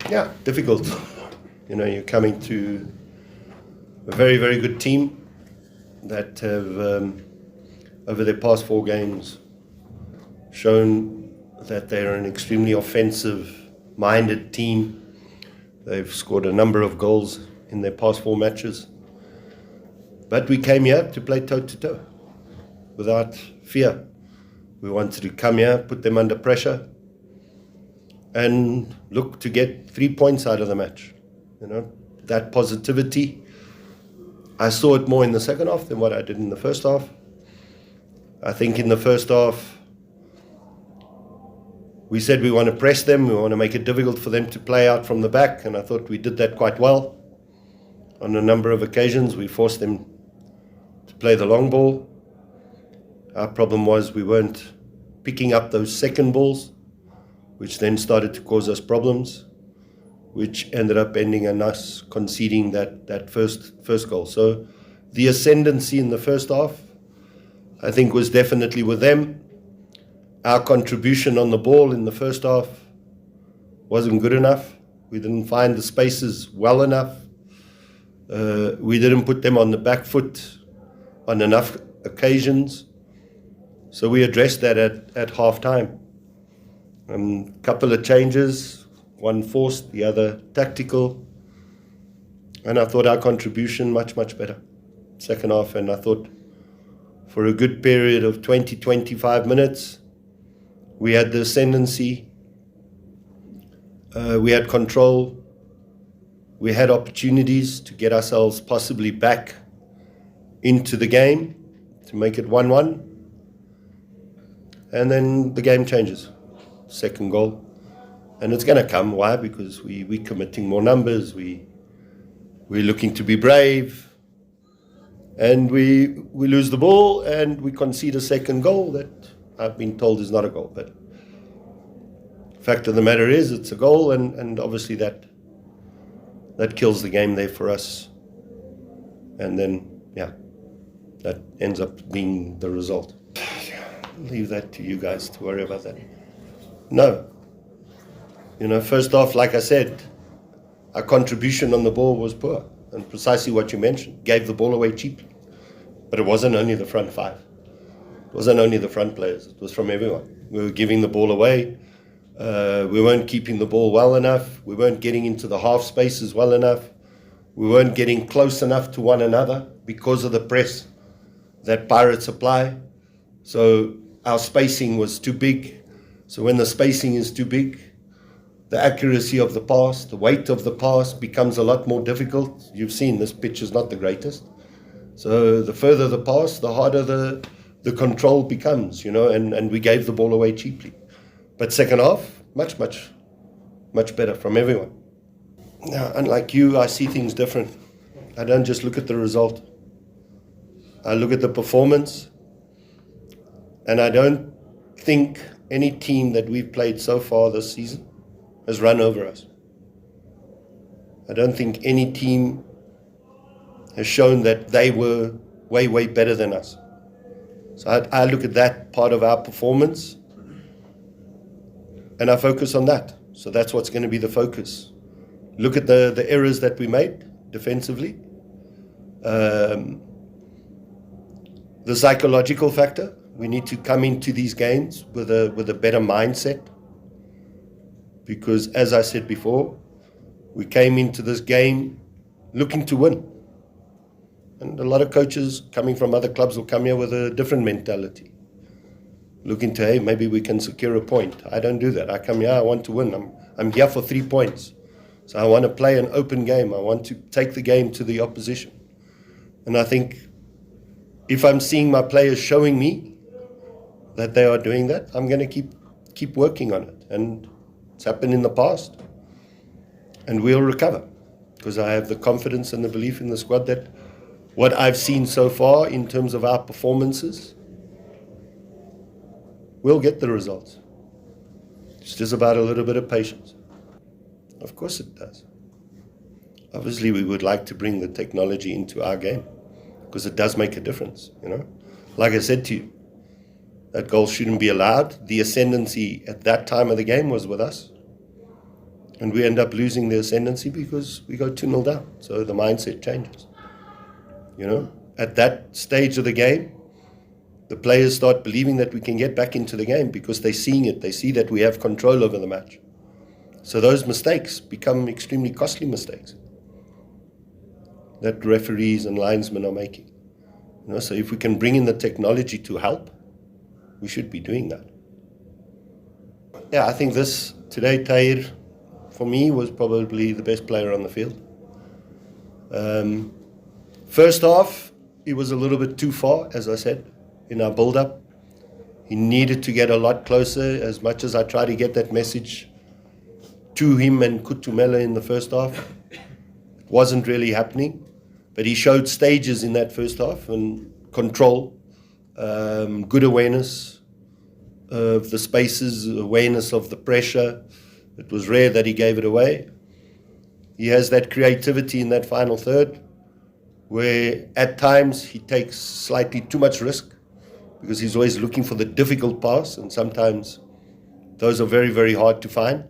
Yeah, difficult. You're coming to a very, very good team that have, over their past 4 games, shown that they're an extremely offensive-minded team. They've scored a number of goals in their past 4 matches. But we came here to play toe-to-toe, without fear. We wanted to come here, put them under pressure, and look to get 3 points out of the match. That positivity, I saw it more in the second half than what I did in the first half. I think in the first half, we said we want to press them, we want to make it difficult for them to play out from the back, and I thought we did that quite well. On a number of occasions, we forced them to play the long ball. Our problem was we weren't picking up those second balls, which then started to cause us problems, which ended up ending in us conceding that first goal. So the ascendancy in the first half, I think, was definitely with them. Our contribution on the ball in the first half wasn't good enough. We didn't find the spaces well enough. We didn't put them on the back foot on enough occasions. So we addressed that at half-time. A couple of changes, one forced, the other tactical. And I thought our contribution much, much better second half. And I thought for a good period of 20, 25 minutes, we had the ascendancy, we had control, we had opportunities to get ourselves possibly back into the game, to make it 1-1. And then the game changes. Second goal. And it's going to come. Why? Because we're committing more numbers. We're looking to be brave. And we lose the ball and we concede a second goal that I've been told is not a goal. But the fact of the matter is it's a goal, and obviously that kills the game there for us. And then, that ends up being the result. Leave that to you guys to worry about that. No. First off, like I said, our contribution on the ball was poor. And precisely what you mentioned, gave the ball away cheaply. But it wasn't only the front 5. It wasn't only the front players. It was from everyone. We were giving the ball away. We weren't keeping the ball well enough. We weren't getting into the half spaces well enough. We weren't getting close enough to one another because of the press that Pirates apply. So our spacing was too big. So when the spacing is too big, the accuracy of the pass, the weight of the pass becomes a lot more difficult. You've seen this pitch is not the greatest. So the further the pass, the harder the control becomes, and we gave the ball away cheaply. But second half, much, much, much better from everyone. Now, unlike you, I see things different. I don't just look at the result. I look at the performance, and I don't think any team that we've played so far this season has run over us. I don't think any team has shown that they were way, way better than us. So I look at that part of our performance and I focus on that. So that's what's going to be the focus. Look at the errors that we made defensively. The psychological factor. We need to come into these games with a better mindset. Because as I said before, we came into this game looking to win. And a lot of coaches coming from other clubs will come here with a different mentality. Looking to, hey, maybe we can secure a point. I don't do that. I come here, I want to win. I'm here for 3 points. So I want to play an open game. I want to take the game to the opposition. And I think if I'm seeing my players showing me that they are doing that, I'm going to keep working on it. And it's happened in the past. And we'll recover. Because I have the confidence and the belief in the squad that what I've seen so far in terms of our performances, we'll get the results. It's just about a little bit of patience. Of course it does. Obviously, we would like to bring the technology into our game because it does make a difference, Like I said to you, that goal shouldn't be allowed. The ascendancy at that time of the game was with us. And we end up losing the ascendancy because we go 2-0 down. So the mindset changes. At that stage of the game, the players start believing that we can get back into the game because they're seeing it. They see that we have control over the match. So those mistakes become extremely costly mistakes that referees and linesmen are making. So if we can bring in the technology to help, we should be doing that. Yeah, I think today, Tahir, for me, was probably the best player on the field. First half, he was a little bit too far, as I said, in our build-up. He needed to get a lot closer. As much as I tried to get that message to him and Kutumela in the first half, it wasn't really happening. But he showed stages in that first half and control, good awareness of the spaces, awareness of the pressure. It was rare that he gave it away. He has that creativity in that final third where at times he takes slightly too much risk because he's always looking for the difficult pass, and sometimes those are very, very hard to find.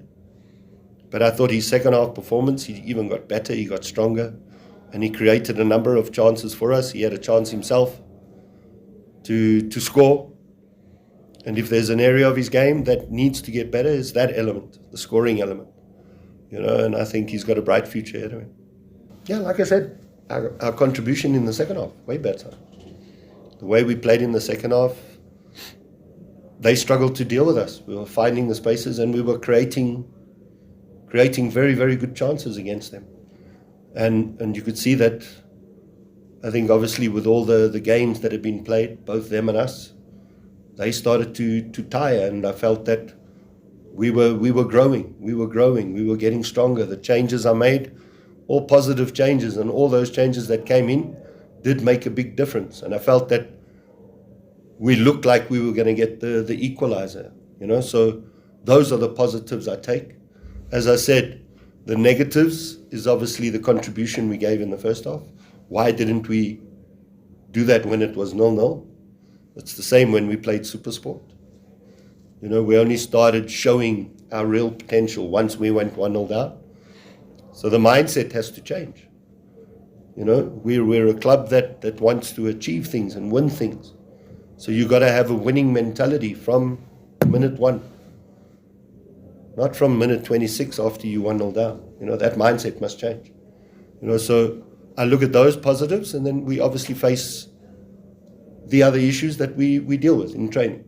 But I thought his second half performance, he even got better, he got stronger, and he created a number of chances for us. He had a chance himself to score. And if there's an area of his game that needs to get better, it's that element, the scoring element. And I think he's got a bright future ahead of him. Yeah, like I said, our contribution in the second half, way better. The way we played in the second half, they struggled to deal with us. We were finding the spaces and we were creating very, very good chances against them. And you could see that, I think obviously with all the games that have been played, both them and us, they started to tire, and I felt that we were growing, we were getting stronger. The changes I made, all positive changes, and all those changes that came in did make a big difference. And I felt that we looked like we were going to get the equalizer, So those are the positives I take. As I said, the negatives is obviously the contribution we gave in the first half. Why didn't we do that when it was 0-0? It's the same when we played SuperSport. We only started showing our real potential once we went 1-0 down. So the mindset has to change. We're a club that wants to achieve things and win things. So you've got to have a winning mentality from minute 1. Not from minute 26 after you 1-0 down. That mindset must change. So I look at those positives, and then we obviously face the other issues that we deal with in training.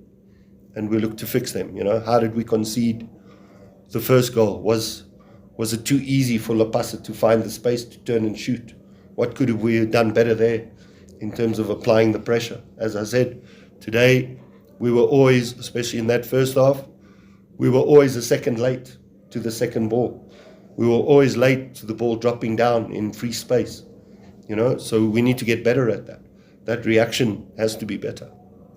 And we look to fix them. How did we concede the first goal? Was it too easy for Lapasa to find the space to turn and shoot? What could we have done better there in terms of applying the pressure? As I said, today we were always, especially in that first half, we were always a second late to the second ball. We were always late to the ball dropping down in free space. So we need to get better at that. That reaction has to be better.